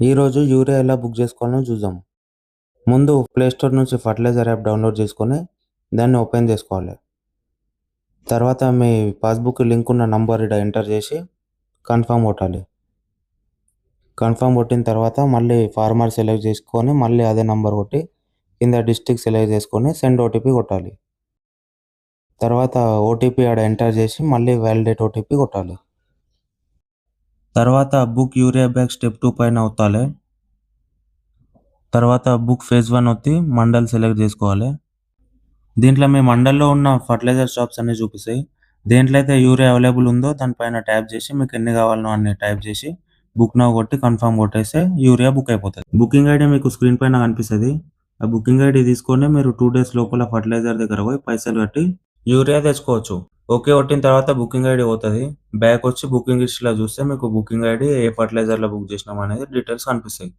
ఈరోజు యూరియా ఎలా బుక్ చేసుకోవాలో చూద్దాం. ముందు ప్లే స్టోర్ నుంచి ఫర్టిలైజర్ యాప్ డౌన్లోడ్ చేసుకొని దాన్ని ఓపెన్ చేసుకోవాలి. తర్వాత మీ పాస్‌బుక్ లింక్ ఉన్న నంబర్ ఈడ ఎంటర్ చేసి కన్ఫర్మ్ కొట్టాలి. కన్ఫర్మ్ కొట్టిన తర్వాత మళ్ళీ ఫార్మర్ సెలెక్ట్ చేసుకొని మళ్ళీ అదే నంబర్ కొట్టి కింద డిస్ట్రిక్ట్ సెలెక్ట్ చేసుకొని సెండ్ ఓటీపీ కొట్టాలి. తర్వాత ఓటీపీ ఆడ ఎంటర్ చేసి మళ్ళీ వాలిడేట్ ఓటీపీ కొట్టాలి. తర్వాత బుక్ యూరియా బ్యాగ్ స్టెప్ 2 పైన ఒత్తాలి. తర్వాత బుక్ ఫేజ్ 1 ఒత్తి మండల్ సెలెక్ట్ చేసుకోవాలి. దీంట్లో మీ మండల్లో ఉన్న ఫర్టిలైజర్ షాప్స్ అన్నీ చూపిస్తాయి. దేంట్లో అయితే యూరియా అవైలబుల్ ఉందో దానిపైన ట్యాప్ చేసి మీకు ఎన్ని కావాలనో అన్ని టైప్ చేసి బుక్ నౌ కొట్టి కన్ఫర్మ్ కొట్టేస్తే యూరియా బుక్ అయిపోతుంది. బుకింగ్ ఐడి మీకు స్క్రీన్ పైన కనిపిస్తుంది. ఆ బుకింగ్ ఐడి తీసుకొని మీరు 2 డేస్ లోపల ఫర్టిలైజర్ దగ్గర పోయి పైసలు కట్టి యూరియా తెచ్చుకోవచ్చు. ఓకే కొట్టిన తర్వాత బుకింగ్ ఐడి పోతుంది. బ్యాక్ వచ్చి బుకింగ్ హిస్టరీలో చూస్తే మీకు బుకింగ్ ఐడి ఏ ఫర్టిలైజర్లో బుక్ చేసినాం అనేది డీటెయిల్స్ కనిపిస్తాయి.